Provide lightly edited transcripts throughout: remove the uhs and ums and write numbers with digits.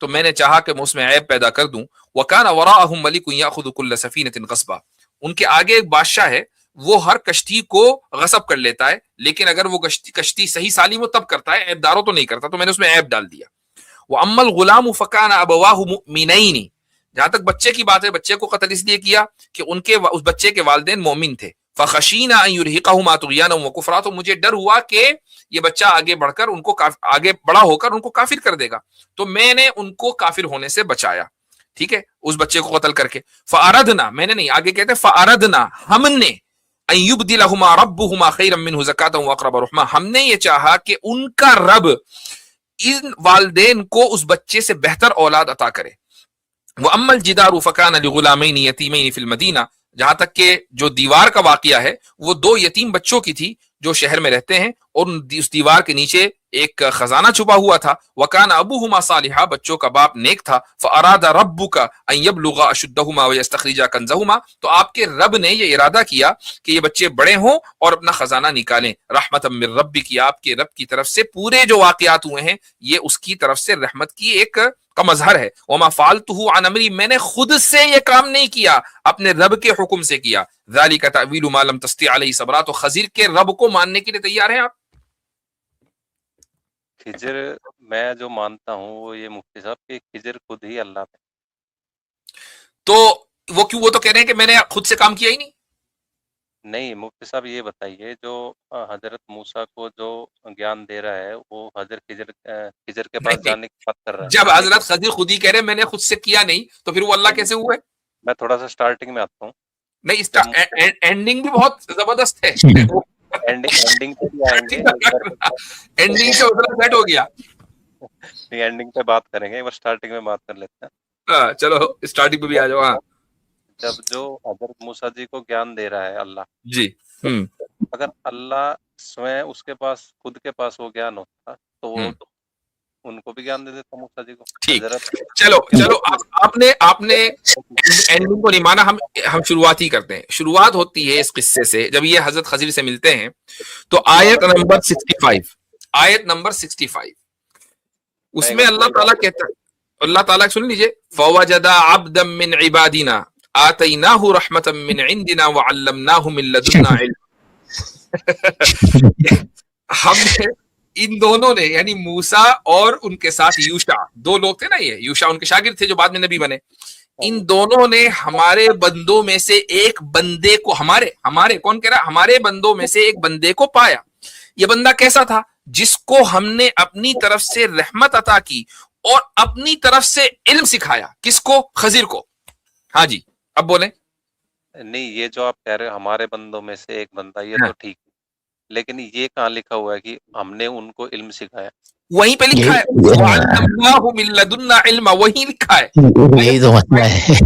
تو میں نے چاہا کہ میں اس میں عیب پیدا کر دوں. وَكَانَ وَرَاءَهُم مَلِكٌ يَأْخُذُ كُلَّ سَفِينَةٍ غَصْبًا. ان کے آگے ایک بادشاہ ہے، وہ ہر کشتی کو غصب کر لیتا ہے، لیکن اگر وہ کشتی صحیح سالم وہ تب کرتا ہے، عیب داروں تو نہیں کرتا. تو میں نے اس میں عیب ڈال دیا. وَأَمَّا الْغُلَامُ فَكَانَ أَبَوَاهُ مُؤْمِنَيْنِ. جہاں تک بچے کی بات ہے، بچے کو قتل اس لیے کیا کہ اس بچے کے والدین مومن تھے. فَخَشِينَا أَن يُرْهِقَهُمَا طُغْيَانًا وَكُفْرًا. تو مجھے ڈر ہوا کہ یہ بچہ آگے بڑھ کر ان کو آگے بڑا ہو کر ان کو کافر کر دے گا، تو میں نے ان کو کافر ہونے سے بچایا. ٹھیک ہے، اس بچے کو قتل کر کے. فَأَرَدْنَا، میں نے نہیں، آگے کہتے ہیں فَأَرَدْنَا، ہم نے، أَن يُبْدِلَهُمَا رَبُّهُمَا خَيْرًا مِّنْهُ زَكَاةً وَأَقْرَبَ رُحْمًا. ہم نے یہ چاہا کہ ان کا رب ان والدین کو اس بچے سے بہتر اولاد عطا کرے. وَأَمَّا الْجِدَارُ فَكَانَ لِغُلَامَيْنِ يَتِيمَيْنِ فِي الْمَدِينَةِ. جہاں تک کہ جو دیوار کا واقعہ ہے وہ دو یتیم بچوں کی تھی جو شہر میں رہتے ہیں، اور اس دیوار کے نیچے ایک خزانہ چھپا ہوا تھا. وَكَانَ أَبُوهُمَا صَالِحًا. بچوں کا باپ نیک تھا. فَأَرَادَ رَبُّكَ أَن يَبْلُغَا أَشُدَّهُمَا وَيَسْتَخْرِجَا كَنزَهُمَا. تو آپ کے رب نے یہ ارادہ کیا کہ یہ بچے بڑے ہوں اور اپنا خزانہ نکالیں. رحمتًا من ربک، آپ کے رب کی طرف سے پورے جو واقعات ہوئے ہیں یہ اس کی طرف سے رحمت کی ایک کا مظہر ہے. وما فعلته عن امری، میں نے خود سے یہ کام نہیں کیا، اپنے رب کے حکم سے کیا. ذالک تأویل ما لم تستطع علیہ صبرا. تو خضر کے رب کو ماننے کے لیے تیار ہیں آپ؟ خضر میں جو مانتا ہوں وہ یہ مفتی صاحب کہ خضر خود ہی اللہ ہے. تو وہ کیوں، وہ تو کہہ رہے ہیں کہ میں نے خود سے کام کیا ہی نہیں. نہیں مفتی صاحب یہ بتائیے، جو حضرت موسیٰ کو جو گیان دے رہا ہے وہ حضرت خضر کے پاس نہیں، جانے کی بات کر رہا ہے. جب حضرت خضر خود ہی کہہ رہے ہیں میں نے خود سے کیا نہیں، تو پھر وہ اللہ کیسے ہوئے؟ میں تھوڑا سا سٹارٹنگ میں آتا ہوں. نہیں، اینڈنگ بھی بہت زبردست ہے. اینڈنگ پہ بھی آئیں گے، اینڈنگ سے ادھر سیٹ ہو گیا. نہیں اینڈنگ پہ بات کریں گے، بس سٹارٹنگ میں بات کر لیتے چلو اسٹارٹنگ پہ بھی آ جاؤ. ہاں ہیں. جب جو حضرت موسیٰ جی کو گیان دے رہا ہے اللہ، جی، اگر اللہ سوئیں اس کے پاس خود کے پاس وہ گیان ہوتا تو وہ ان کو بھی گیان دے دیتا موسیٰ جی کو. ٹھیک، حضرت چلو آپ نے اینڈنگ کو نہیں مانا. ہم شروعات ہی کرتے ہیں. شروعات ہوتی ہے اس قصے سے جب یہ حضرت خضر سے ملتے ہیں. تو آیت نمبر 65، آیت نمبر 65 اس میں اللہ تعالیٰ کہتا ہے، اللہ تعالیٰ سن لیجئے، فَوَجَدَ عَبْدًا مِّنْ عِبَادِنَا آتَيْنَاهُ رَحْمَةً مِّنْ عِنْدِنَا وَعَلَّمْنَاهُ مِن لَّدُنَّا عِلْمًا. ہم نے ان دونوں نے، یعنی موسیٰ اور ان کے ساتھ یوشع، دو لوگ تھے نا، یہ یوشع ان کے شاگرد تھے جو بعد میں نبی بنے. ان دونوں نے ہمارے بندوں میں سے ایک بندے کو، ہمارے کون کہہ رہا، ہمارے بندوں میں سے ایک بندے کو پایا. یہ بندہ کیسا تھا؟ جس کو ہم نے اپنی طرف سے رحمت عطا کی اور اپنی طرف سے علم سکھایا. کس کو؟ خضر کو. ہاں جی، اب بولیں. نہیں، یہ جو آپ کہہ رہے ہو ہمارے بندوں میں سے ایک بندہ، یہ تو ٹھیک ہے، لیکن یہ کہاں لکھا ہوا ہے کہ ہم نے ان کو علم سکھایا؟ وہیں پہ لکھا ہے وَعَلَّمْنَاهُ مِن لَّدُنَّا عِلْمًا، وہیں لکھا ہے. یہی تو مسئلہ ہے،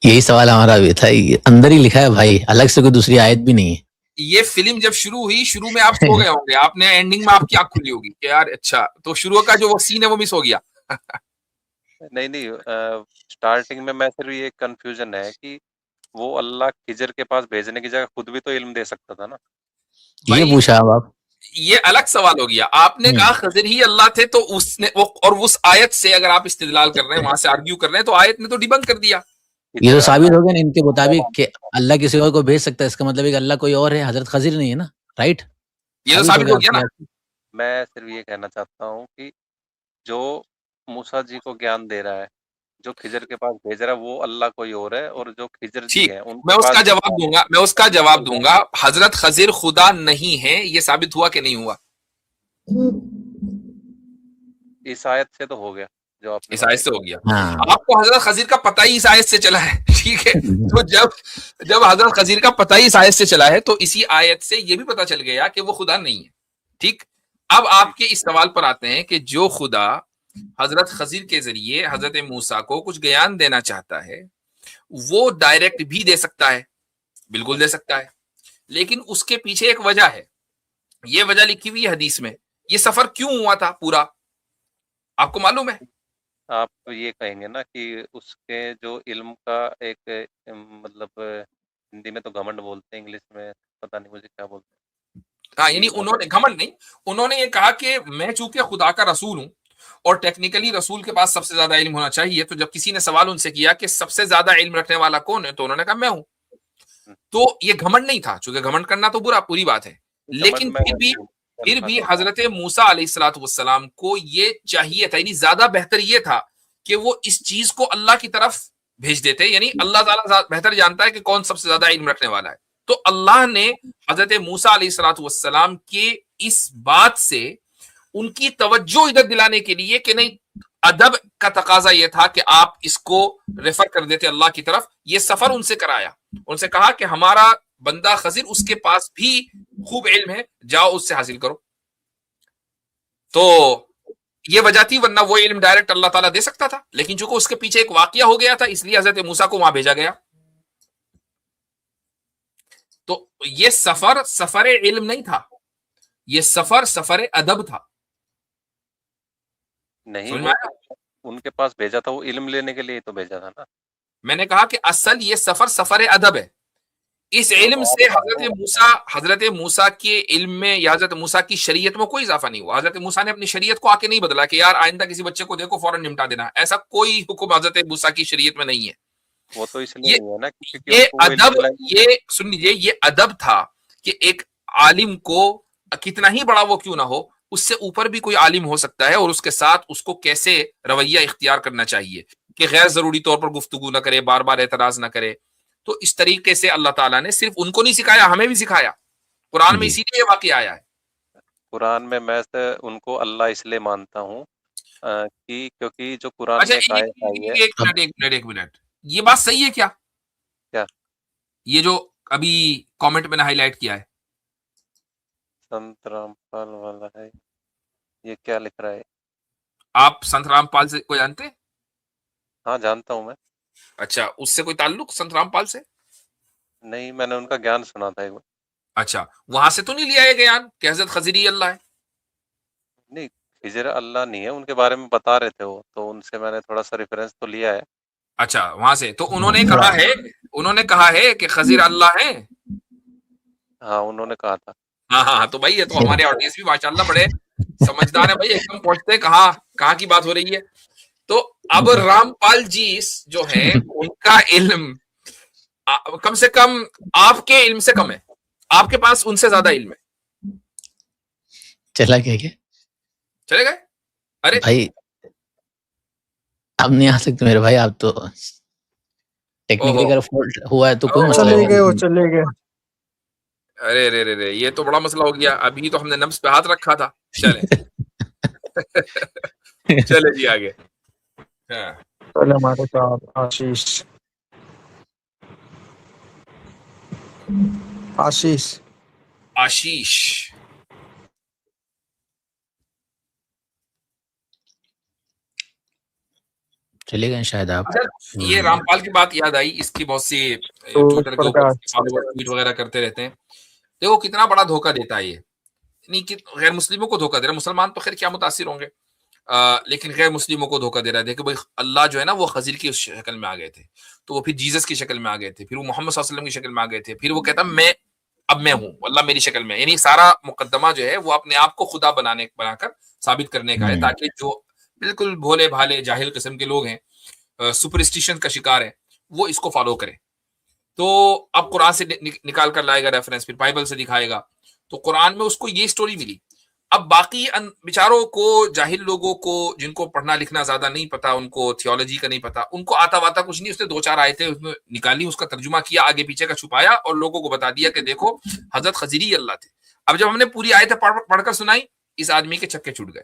یہی سوال ہمارا بھی تھا. اندر ہی لکھا ہے بھائی، الگ سے کوئی دوسری آیت بھی نہیں ہے. یہ فلم جب شروع ہوئی، شروع میں آپ سو گئے ہوں گے، آپ نے اینڈنگ میں آپ کی آنکھ کھلی ہوگی کہ یار اچھا، تو شروع کا جو وہ سین ہے وہ مس ہو گیا. نہیں سٹارٹنگ میں صرف یہ کنفیوژن ہے کہ وہ اللہ خضر کے پاس بھیجنے کی جگہ خود بھی تو علم دے سکتا تھا نا. یہ پوچھا اب آپ، یہ الگ سوال ہو گیا. آپ نے کہا خضر ہی اللہ تھے، تو اس نے اور اس آیت سے اگر آپ استدلال کر رہے ہیں، وہاں سے آرگیو کر رہے ہیں، تو آیت نے تو ڈیبنک کر دیا. یہ تو ثابت ہو گیا نا ان کے مطابق کہ اللہ کسی اور کو بھیج سکتا ہے. اس کا مطلب ہے کہ اللہ کوئی اور ہے، حضرت خضر نہیں ہے نا، رائٹ؟ یہ تو ثابت ہو گیا نا. میں صرف یہ کہنا چاہتا ہوں کہ جو موسیٰ جی کو گیان دے رہا ہے، جو خضر کے پاس بھیج رہا ہے، وہ اللہ کوئی اور ہے، اور جو خضر جی ہیں میں اس کا جواب دوں گا. حضرت خضر خدا نہیں ہے، یہ ثابت ہوا کہ نہیں ہوا؟ اس آیت سے تو ہو گیا، جو آپ اس آیت سے ہو گیا. آپ کو حضرت خضر کا پتہ ہی اس آیت سے چلا ہے، ٹھیک ہے. تو جب حضرت خضر کا پتہ ہی اس آیت سے چلا ہے، تو اسی آیت سے یہ بھی پتہ چل گیا کہ وہ خدا نہیں ہے. ٹھیک، اب آپ کے اس سوال پر آتے ہیں کہ جو خدا حضرت خضر کے ذریعے حضرت موسیٰ کو کچھ گیان دینا چاہتا ہے، وہ ڈائریکٹ بھی دے سکتا ہے، بالکل دے سکتا ہے، لیکن اس کے پیچھے ایک وجہ ہے. یہ وجہ لکھی ہوئی حدیث میں. یہ سفر کیوں ہوا تھا پورا، آپ کو معلوم ہے؟ آپ یہ کہیں گے نا کہ اس کے جو علم کا ایک مطلب، ہندی میں تو گھمنڈ بولتے ہیں، انگلش میں پتہ نہیں مجھے کیا بولتے ہیں. ہاں، یعنی انہوں نے گھمنڈ نہیں، انہوں نے یہ کہا کہ میں چونکہ خدا کا رسول ہوں اور ٹیکنیکلی رسول کے پاس سب سے زیادہ علم ہونا چاہیے. تو جب کسی نے سوال ان سے کیا کہ سب سے زیادہ علم رکھنے والا کون ہے, تو انہوں نے کہا میں ہوں. تو یہ گھمنڈ نہیں تھا, چونکہ گھمنڈ کرنا تو پوری بات ہے, لیکن پھر بھی حضرت موسیٰ علیہ الصلوۃ والسلام کو یہ چاہیے تھا, یعنی زیادہ بہتر یہ تھا کہ وہ اس چیز کو اللہ کی طرف بھیج دیتے, یعنی اللہ تعالیٰ بہتر جانتا ہے کہ کون سب سے زیادہ علم رکھنے والا ہے. تو اللہ نے حضرت موسیٰ علیہ الصلوۃ والسلام کے اس بات سے ان کی توجہ ادھر دلانے کے لیے کہ نہیں, ادب کا تقاضا یہ تھا کہ آپ اس کو ریفر کر دیتے اللہ کی طرف. یہ سفر ان سے کرایا, ان سے کہا کہ ہمارا بندہ خضر, اس کے پاس بھی خوب علم ہے, جاؤ اس سے حاصل کرو. تو یہ وجہ تھی, ورنہ وہ علم ڈائریکٹ اللہ تعالیٰ دے سکتا تھا, لیکن چونکہ اس کے پیچھے ایک واقعہ ہو گیا تھا, اس لیے حضرت موسیٰ کو وہاں بھیجا گیا. تو یہ سفر علم نہیں تھا, یہ سفر ادب تھا. نہیں, ان کے پاس بھیجا تھا وہ علم لینے کے لیے تو بھیجا تھا نا. میں نے کہا کہ اصل یہ سفر ادب ہے. اس علم سے حضرت موسیٰ کے علم میں یا حضرت موسیٰ کی شریعت میں کوئی اضافہ نہیں ہوا. حضرت موسیٰ نے اپنی شریعت کو آ کے نہیں بدلا کہ یار آئندہ کسی بچے کو دیکھو فوراً نمٹا دینا, ایسا کوئی حکم حضرت موسیٰ کی شریعت میں نہیں ہے. وہ تو اس لیے ہے نا یہ ادب, یہ سن لیجیے, یہ ادب تھا کہ ایک عالم کو کتنا ہی بڑا وہ کیوں نہ ہو, اس سے اوپر بھی کوئی عالم ہو سکتا ہے, اور اس کے ساتھ اس کو کیسے رویہ اختیار کرنا چاہیے کہ غیر ضروری طور پر گفتگو نہ کرے, بار بار اعتراض نہ کرے. تو اس طریقے سے اللہ تعالیٰ نے صرف ان کو نہیں سکھایا, ہمیں بھی سکھایا. قرآن میں اسی لیے یہ واقعہ آیا ہے. قرآن میں ان کو اللہ اس لیے مانتا ہوں کہ کیونکہ جو قرآن میں ایک منٹ, یہ بات صحیح ہے کیا؟ یہ جو ابھی کامنٹ میں نے ہائی لائٹ کیا ہے, سنت رام پال والا ہے, یہ کیا لکھ رہا ہے؟ آپ سنت رام پال سے کو جانتے ہیں؟ ہاں جانتا ہوں میں. اچھا, اس سے کوئی تعلق سنت رام پال سے نہیں, میں نے ان کا گیان سنا تھا ایک بار. اچھا, وہاں سے تو نہیں لیا ہے گیان کہ حضرت خضری اللہ ہے؟ نہیں, خضر اللہ نہیں ہے, ان کے بارے میں بتا رہے تھے وہ, تو ان سے میں نے تھوڑا سا ریفرنس تو لیا ہے. اچھا, وہاں سے تو انہوں نے کہا ہے کہ خضر اللہ ہے. ہاں, انہوں نے کہا تھا. ہاں, تو بھائی یہ تو ہمارے آڈینس بھی ماشاءاللہ بڑے سمجھدار ہیں بھائی, ایک دم پہنچتے کہاں کی بات ہو رہی ہے. تو اب رام پال جی جو ہے ان کا علم کم سے کم آپ کے علم سے کم ہے, آپ کے پاس ان سے زیادہ علم ہے. چلا کیا چلے گئے؟ ارے بھائی اب نہیں آ سکتے میرے بھائی, آپ تو ٹیکنیکلی اگر فالٹ ہوا ہے تو کوئی مسئلہ نہیں. چلے گئے. ارے یہ تو بڑا مسئلہ ہو گیا. ابھی تو ہم نے نبض پہ ہاتھ رکھا تھا. چلے جی آگے. چلے ہمارے ساتھ آشیش. چلے گئے شاید آپ. یہ رام پال کی بات یاد آئی, اس کی بہت سی ٹویٹر کے اوپر ٹویٹ وغیرہ کرتے رہتے ہیں. دیکھو کتنا بڑا دھوکہ دیتا ہے یہ, یعنی کہ غیر مسلموں کو دھوکہ دے رہا ہے. مسلمان تو خیر کیا متاثر ہوں گے, لیکن غیر مسلموں کو دھوکہ دے رہا ہے. دیکھو بھائی اللہ جو ہے نا وہ خضر کی شکل میں آ گئے تھے, تو وہ پھر جیزس کی شکل میں آ گئے تھے, پھر وہ محمد صلی اللہ علیہ وسلم کی شکل میں آ گئے تھے, پھر وہ کہتا اب میں ہوں, اللہ میری شکل میں. یعنی سارا مقدمہ جو ہے وہ اپنے آپ کو خدا بنا کر ثابت کرنے کا ہے, تاکہ جو بالکل بھولے بھالے جاہل قسم کے لوگ ہیں, سپرسٹیشن کا شکار ہے, وہ اس کو فالو کریں. تو اب قرآن سے نکال کر لائے گا ریفرنس, پھر بائبل سے دکھائے گا. تو قرآن میں اس کو یہ سٹوری ملی. اب باقی بیچاروں کو, جاہل لوگوں کو, جن کو پڑھنا لکھنا زیادہ نہیں پتا, ان کو تھیولوجی کا نہیں پتا, ان کو آتا واتا کچھ نہیں. اس نے 2-4 آیتیں اس میں نکالی, اس کا ترجمہ کیا, آگے پیچھے کا چھپایا, اور لوگوں کو بتا دیا کہ دیکھو حضرت خضری اللہ تھے. اب جب ہم نے پوری آیتیں پڑھ کر سنائی, اس آدمی کے چکے چھوٹ گئے.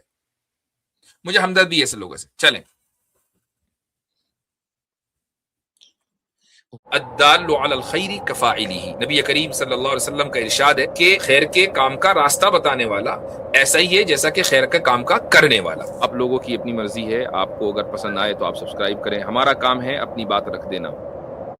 مجھے ہمدردی ایسے لوگوں سے. چلیں, الدال علی الخیر کفاعلہ, نبی کریم صلی اللہ علیہ وسلم کا ارشاد ہے کہ خیر کے کام کا راستہ بتانے والا ایسا ہی ہے جیسا کہ خیر کے کام کا کرنے والا. اب لوگوں کی اپنی مرضی ہے, آپ کو اگر پسند آئے تو آپ سبسکرائب کریں. ہمارا کام ہے اپنی بات رکھ دینا.